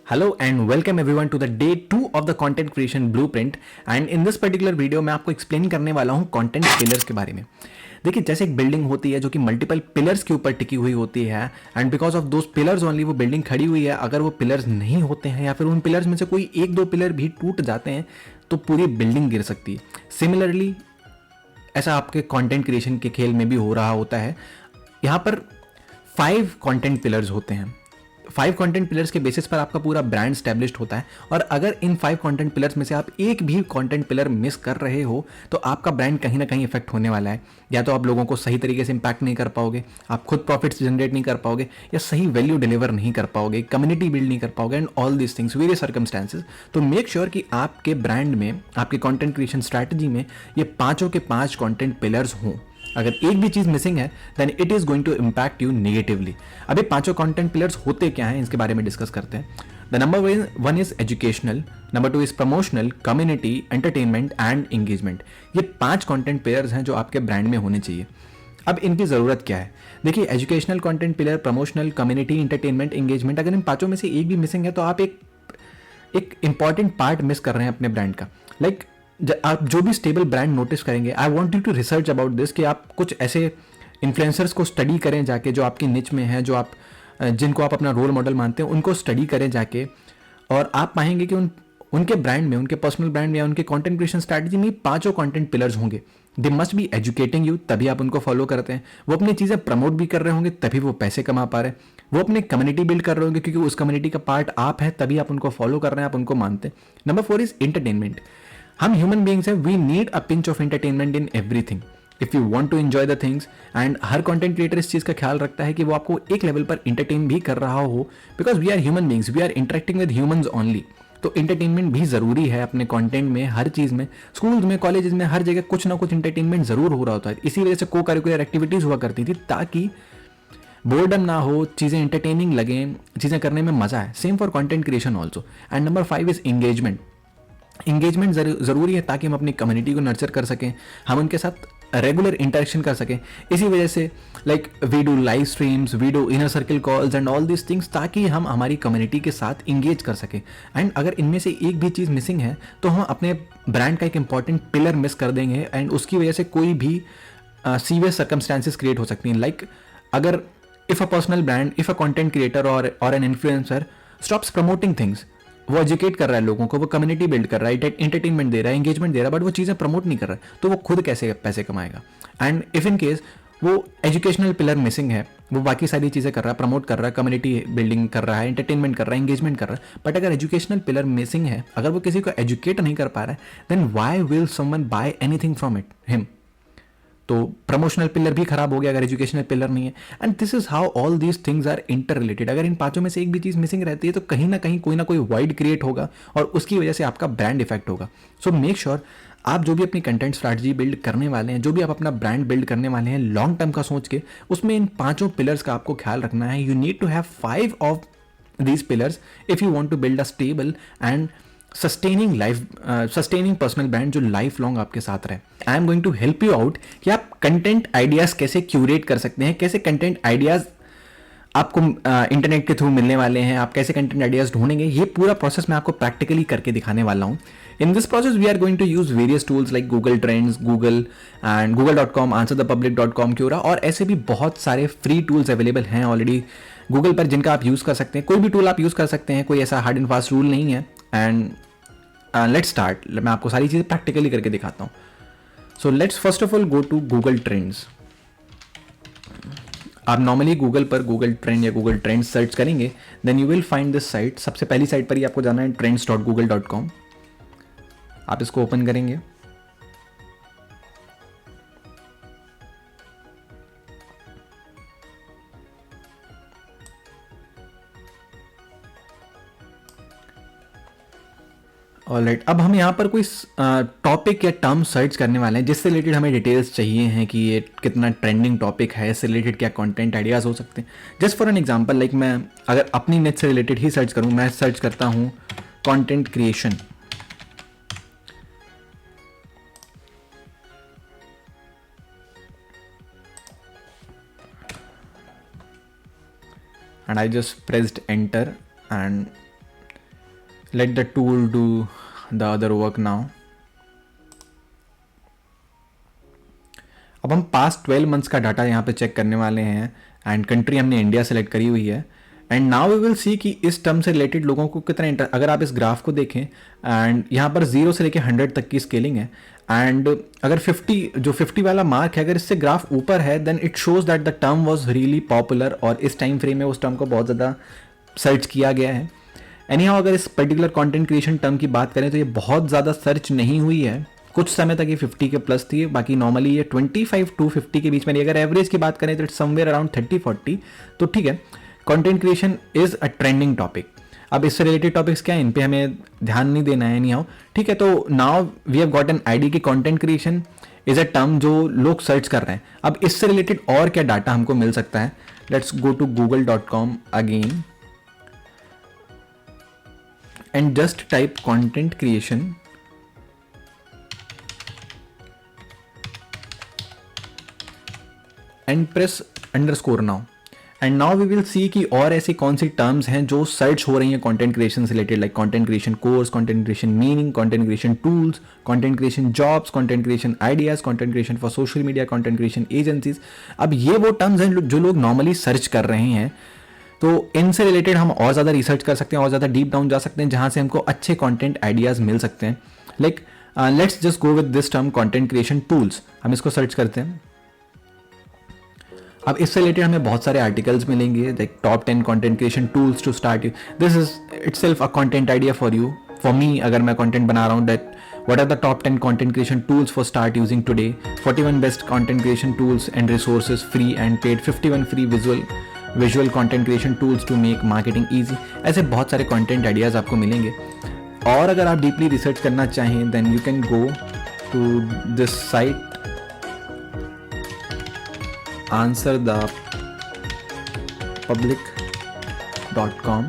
Hello and welcome everyone to the day 2 of the content creation blueprint and in this particular video मैं आपको explain करने वाला हूँ content pillars के बारे में। देखिए जैसे एक बिल्डिंग होती है जो कि मल्टीपल पिलर्स के ऊपर टिकी हुई होती है and because of those pillars only वो बिल्डिंग खड़ी हुई है। अगर वो पिलर्स नहीं होते हैं या फिर उन पिलर्स में से कोई एक दो पिलर भी टूट जाते हैं तो पूरी बिल्डिंग गिर सकती है। सिमिलरली ऐसा आपके कंटेंट क्रिएशन के खेल में भी हो रहा होता है। यहाँ पर 5 कंटेंट पिलर्स होते हैं। 5 कंटेंट पिलर्स के बेसिस पर आपका पूरा ब्रांड स्टैब्लिश्ड होता है और अगर इन 5 कंटेंट पिलर्स में से आप एक भी कंटेंट पिलर मिस कर रहे हो तो आपका ब्रांड कहीं ना कहीं इफेक्ट होने वाला है। या तो आप लोगों को सही तरीके से इंपैक्ट नहीं कर पाओगे, आप खुद प्रॉफिट्स जनरेट नहीं कर पाओगे या सही वैल्यू डिलीवर नहीं कर पाओगे, कम्युनिटी बिल्ड नहीं कर पाओगे and all this things various circumstances. तो मेक श्योर कि आपके ब्रांड में, आपके कंटेंट क्रिएशन स्ट्रैटेजी में ये पांचों के 5 कंटेंट पिलर्स हों। अगर एक भी चीज मिसिंग है then it is going to impact you negatively. अब ये पांचों कंटेंट पिलर्स होते क्या हैं इसके बारे में डिस्कस करते हैं। The number 1 is educational, number 2 is promotional, community, entertainment and engagement. ये 5 कंटेंट पिलर्स हैं जो आपके ब्रांड में होने चाहिए। अब इनकी जरूरत क्या है? देखिए educational content pillar, promotional, community, entertainment, engagement, अगर इन पांचों में से एक भी मिसिंग है तो आप एक इंपॉर्टेंट पार्ट मिस कर रहे हैं अपने ब्रांड का। आप जो भी स्टेबल ब्रांड नोटिस करेंगे, I want you to research about this कि आप कुछ ऐसे इन्फ्लुएंसर्स को स्टडी करें जाके जो आपकी निच में है, जो आप जिनको आप अपना रोल मॉडल मानते हैं, उनको स्टडी करें जाके और आप पाएंगे कि उनके ब्रांड में, उनके पर्सनल ब्रांड में या उनके कंटेंट क्रिएशन स्ट्रैटेजी में 5 कंटेंट पिलर्स होंगे। They must be educating you, तभी आप उनको फॉलो करते हैं। वो अपनी चीज़ें प्रमोट भी कर रहे होंगे तभी वो पैसे कमा पा रहे हैं। वो अपनी कम्युनिटी बिल्ड कर रहे होंगे क्योंकि उस कम्युनिटी का पार्ट आप हैं, तभी आप उनको फॉलो कर रहे हैं, आप उनको मानते हैं। Number 4 is entertainment. हम ह्यूमन बींग्स हैं, we need a pinch of entertainment in everything if you want to enjoy the things. And हर कंटेंट क्रिएटर इस चीज का ख्याल रखता है कि वो आपको एक लेवल पर इंटरटेन भी कर रहा हो, because we are human beings, we are interacting with humans only. तो इंटरटेनमेंट भी जरूरी है अपने कंटेंट में, हर चीज में, स्कूल में, कॉलेजेस में, हर जगह कुछ ना कुछ इंटरटेनमेंट जरूर हो रहा होता है। इसी वजह से को करिकुलर एक्टिविटीज हुआ करती थी ताकि बोर्डम ना हो, चीजें इंटरटेनिंग लगे, चीजें करने में मजा है। Same for content creation also. And number 5 is engagement. Engagement ज़रूरी है ताकि हम अपनी कम्युनिटी को नर्चर कर सकें, हम उनके साथ रेगुलर इंटरेक्शन कर सकें। इसी वजह से we do live streams, we do inner circle calls and all this things ताकि हम हमारी कम्युनिटी के साथ इंगेज कर सकें। एंड अगर इनमें से एक भी चीज़ मिसिंग है तो हम अपने ब्रांड का एक इंपॉर्टेंट पिलर मिस कर देंगे एंड उसकी वजह से कोई भी सीवियर सर्कमस्टांसिस क्रिएट हो सकती हैं। अगर if a personal brand, if a content creator और an influencer stops promoting things, वो एजुकेट कर रहा है लोगों को, वो कम्युनिटी बिल्ड कर रहा है, एंटरटेनमेंट दे रहा है, एंगेजमेंट दे रहा है, बट वो चीज़ें प्रमोट नहीं कर रहा है तो वो खुद कैसे पैसे कमाएगा? एंड इफ इन केस वो एजुकेशनल पिलर मिसिंग है, वो बाकी सारी चीज़ें कर रहा है, प्रमोट कर रहा है, कम्युनिटी बिल्डिंग कर रहा है, एंटरटेनमेंट कर रहा है, एंगेजमेंट कर रहा है, बट अगर एजुकेशनल पिलर मिसिंग है, अगर वो किसी को एजुकेट नहीं कर पा रहा है, then why will someone buy anything from it him? तो प्रमोशनल पिलर भी खराब हो गया अगर एजुकेशनल पिलर नहीं है। And this is how all these things are interrelated. अगर इन पांचों में से एक भी चीज मिसिंग रहती है तो कहीं ना कोई वाइड क्रिएट होगा और उसकी वजह से आपका ब्रांड इफेक्ट होगा। सो मेक श्योर आप जो भी अपनी कंटेंट स्ट्रैटेजी बिल्ड करने वाले हैं, जो भी आप अपना ब्रांड बिल्ड करने वाले हैं लॉन्ग टर्म का सोच के, उसमें इन 5 पिलर्स का आपको ख्याल रखना है। You need to have 5 of these pillars if you want to build a stable and sustaining personal brand जो लाइफ लॉन्ग आपके साथ रहे। I am going to help you out कि आप कंटेंट आइडियाज कैसे क्यूरेट कर सकते हैं, कैसे कंटेंट आइडियाज आपको इंटरनेट के थ्रू मिलने वाले हैं, आप कैसे कंटेंट आइडियाज ढूंढेंगे, ये पूरा प्रोसेस मैं आपको प्रैक्टिकली करके दिखाने वाला हूँ। In this process we are going to use various tools like Google trends, Google and google.com, answerthepublic.com, Quora और ऐसे भी बहुत सारे फ्री टूल्स अवेलेबल हैं ऑलरेडी गूगल पर जिनका आप यूज़ कर सकते हैं। कोई भी टूल आप यूज़ कर सकते हैं, कोई ऐसा हार्ड एंड फास्ट रूल नहीं है। एंड लेट्स स्टार्ट, मैं आपको सारी चीज़ें प्रैक्टिकली करके दिखाता हूँ। So let's first of all go to Google trends. आप नॉर्मली गूगल पर गूगल ट्रेंड या गूगल ट्रेंड्स सर्च करेंगे, then you will find this site. सबसे पहली साइट पर ही आपको जाना है trends.google.com। आप इसको ओपन करेंगे, ऑलराइट। अब हम यहाँ पर कोई टॉपिक या टर्म सर्च करने वाले हैं जिससे रिलेटेड हमें डिटेल्स चाहिए हैं कि ये कितना ट्रेंडिंग टॉपिक है, इससे रिलेटेड क्या कंटेंट आइडियाज़ हो सकते हैं। जस्ट फॉर एन एग्जांपल, मैं अगर अपनी नेट से रिलेटेड ही सर्च करूँ, मैं सर्च करता हूँ content creation. and I just pressed enter and let the tool do the other work now. अब हम पास्ट 12 मंथ्स का डाटा यहाँ पे चेक करने वाले हैं एंड कंट्री हमने इंडिया सेलेक्ट करी हुई है and now we will see कि इस टर्म से रिलेटेड लोगों को कितना इंटरेस्ट। अगर आप इस ग्राफ को देखें एंड यहाँ पर 0 से लेकर 100 तक की स्केलिंग है एंड अगर 50 वाला मार्क है, अगर इससे ग्राफ ऊपर है then it shows that the term was really popular और इस टाइम फ्रेम में उस टर्म को बहुत ज़्यादा सर्च किया गया है। एनीहाउ अगर इस पर्टिकुलर कंटेंट क्रिएशन टर्म की बात करें तो ये बहुत ज़्यादा सर्च नहीं हुई है, कुछ समय तक ये 50 के प्लस थी, बाकी नॉर्मली ये 25 to 50 के बीच में। अगर एवरेज की बात करें तो इट्स समवेयर अराउंड 30-40, तो ठीक है। Content creation is a trending topic. अब इससे रिलेटेड टॉपिक्स क्या है, इन पे हमें ध्यान नहीं देना है, नहीं आओ ठीक है। तो now we have got an idea की content creation is a term जो लोग सर्च कर रहे हैं। अब इससे रिलेटेड और क्या डाटा हमको मिल सकता है, let's go to google.com again and just type content creation and press underscore now and now we will see कि और ऐसी कौन सी टर्म्स हैं जो सर्च हो रही हैं कंटेंट क्रिएशन से related, like content creation course, content creation meaning, content creation tools, content creation jobs, content creation ideas, content creation for social media, content creation agencies. अब ये वो टर्म्स हैं जो लोग नॉर्मली सर्च कर रहे हैं, तो इनसे रिलेटेड हम और ज़्यादा रिसर्च कर सकते हैं और ज़्यादा डीप डाउन जा सकते हैं, जहाँ से हमको अच्छे कंटेंट आइडियाज़ मिल सकते हैं। Like let's just go with this term content creation tools, हम इसको सर्च करते हैं। अब इससे रिलेटेड हमें बहुत सारे आर्टिकल्स मिलेंगे, like top 10 content creation tools to start you. This is itself a content idea for you, for me. अगर मैं कंटेंट बना रहा हूँ, that what are the top 10 content creation tools for start using today, 41 best content creation tools and resources free and paid, 51 free visual content creation tools to make marketing easy. ऐसे बहुत सारे content ideas आपको मिलेंगे। और अगर आप deeply research करना चाहें then you can go to this site answerthepublic.com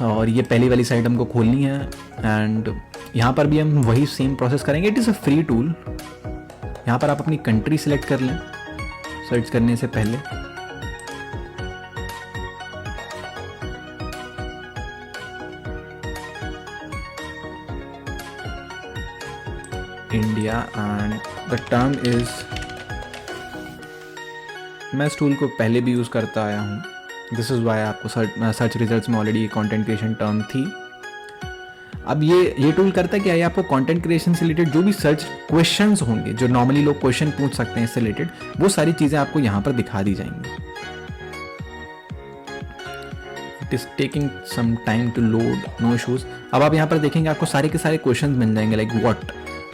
और ये पहली वाली साइट हमको खोलनी है एंड यहाँ पर भी हम वही सेम प्रोसेस करेंगे। It is a free tool. यहाँ पर आप अपनी कंट्री सिलेक्ट कर लें सर्च करने से पहले। India and the term is, मैं इस टूल को पहले भी यूज़ करता आया हूँ, दिस इज़ वाई आपको सर्च रिजल्ट्स में ऑलरेडी कंटेंट क्रिएशन टर्म थी। अब ये टूल करता है क्या, ये आपको कंटेंट क्रिएशन से रिलेटेड जो भी सर्च क्वेश्चंस होंगे, जो नॉर्मली लोग क्वेश्चन पूछ सकते हैं इससे रिलेटेड, वो सारी चीज़ें आपको यहाँ पर दिखा दी जाएंगी। It is taking some time to load, no issues. अब आप यहाँ पर देखेंगे आपको सारे के सारे क्वेश्चन मिल जाएंगे, like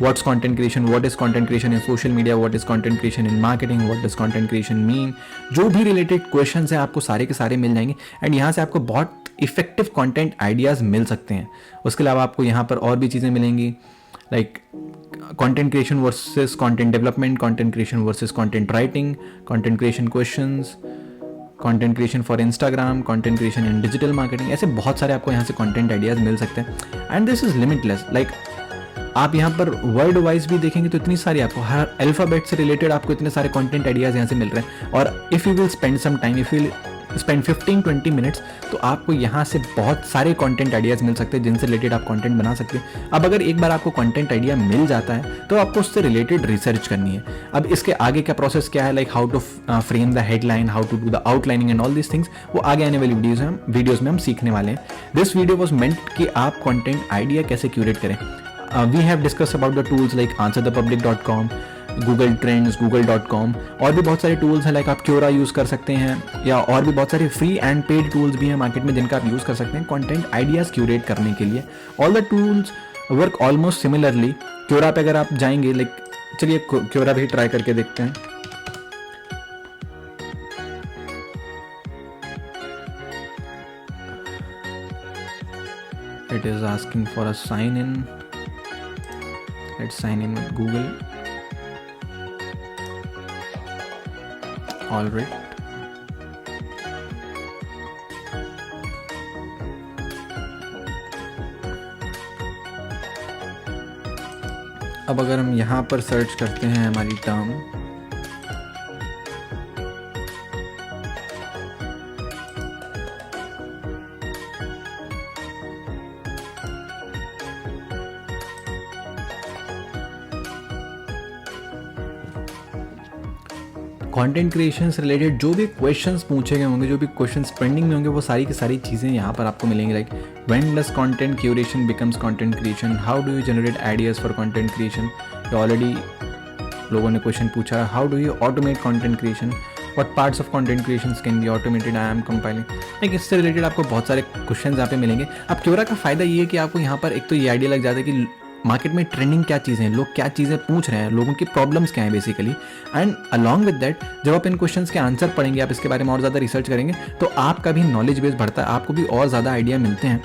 what's content creation, what is content creation in social media, what is content creation in marketing, what does content creation mean, जो भी रिलेटेड क्वेश्चंस हैं आपको सारे के सारे मिल जाएंगे एंड यहाँ से आपको बहुत इफेक्टिव कंटेंट आइडियाज़ मिल सकते हैं। उसके अलावा आपको यहाँ पर और भी चीज़ें मिलेंगी, like content creation versus content development, content creation versus content writing, content creation questions, content creation for Instagram, content creation in digital marketing. ऐसे बहुत सारे आपको यहाँ से कंटेंट आइडियाज़ मिल सकते हैं and this is limitless. Like आप यहाँ पर वर्ड वाइज भी देखेंगे तो इतनी सारी आपको हर अल्फ़ाबेट से रिलेटेड आपको इतने सारे कंटेंट आइडियाज़ यहाँ से मिल रहे हैं। और if you will spend some time, if you spend 15-20 minutes, तो आपको यहाँ से बहुत सारे कंटेंट आइडियाज़ मिल सकते हैं जिनसे रिलेटेड आप कंटेंट बना सकते हैं। अब अगर एक बार आपको कंटेंट आइडिया मिल जाता है तो आपको उससे रिलेटेड रिसर्च करनी है। अब इसके आगे का प्रोसेस क्या है, like how to frame the headline, how to do the outlining and all this things, वो आगे आने वाली वीडियोज़ में हम सीखने वाले हैं। दिस वीडियो वॉज मेंट कि आप कंटेंट आइडिया कैसे क्यूरेट करें। We have discussed about the tools like answerthepublic.com, Google Trends, Google.com, और भी बहुत सारे टूल्स हैं, लाइक आप क्योरा यूज़ कर सकते हैं या और भी बहुत सारे फ्री एंड पेड टूल्स भी हैं मार्केट में जिनका आप यूज़ कर सकते हैं कंटेंट आइडियाज़ क्यूरेट करने के लिए। All the tools work almost similarly. Quora पे अगर आप जाएंगे, लाइक चलिए क्योरा भी ट्राई करके देखते हैं। It is asking for a sign in. Let's sign in with Google. All right. अब अगर हम यहाँ पर सर्च करते हैं हमारी टर्म, कंटेंट क्रिएशन से रिलेटेड जो भी क्वेश्चंस पूछे गए होंगे, जो भी क्वेश्चंस पेंडिंग में होंगे, वो सारी की सारी चीज़ें यहाँ पर आपको मिलेंगी। Like when does content curation becomes content creation, how do you generate ideas for content creation, already लोगों ने क्वेश्चन पूछा। How do you automate content creation, what parts of content creation can be automated, I am compiling. Like इससे related आपको बहुत सारे question यहाँ पे मिलेंगे। अब क्योरा का फ़ायदा ये है कि आपको यहाँ पर एक तो ये आइडिया लग जाता है कि मार्केट में ट्रेंडिंग क्या चीज़ें हैं, लोग क्या चीज़ें पूछ रहे हैं, लोगों की प्रॉब्लम्स क्या हैं basically. And along with that जब आप इन क्वेश्चंस के आंसर पढ़ेंगे, आप इसके बारे में और ज़्यादा रिसर्च करेंगे, तो आपका भी नॉलेज बेस बढ़ता है, आपको भी और ज़्यादा आइडिया मिलते हैं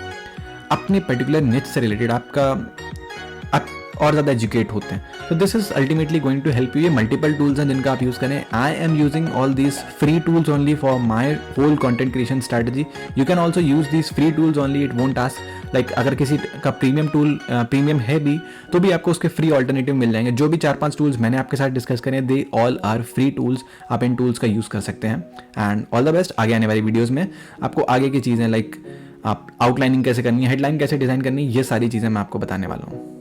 अपने पर्टिकुलर निच से रिलेटेड, आप और ज़्यादा एजुकेट होते हैं। तो this is ultimately going to help you. ये मल्टीपल टूल्स हैं जिनका आप यूज़ करें। I am using all these free tools only for my whole content creation strategy. You can also use these free tools only, it won't ask like अगर किसी का premium है भी तो भी आपको उसके फ्री ऑल्टरनेटिव मिल जाएंगे। जो भी 4-5 टूल्स मैंने आपके साथ डिस्कस करें, they all are free tools, आप इन टूल्स का यूज़ कर सकते हैं। And all the best. आगे आने वाली वीडियोज़ में आपको आगे की चीज़ें लाइक आप आउटलाइनिंग कैसे करनी है, हेडलाइन कैसे डिज़ाइन करनी है, ये सारी चीज़ें मैं आपको बताने वाला हूँ।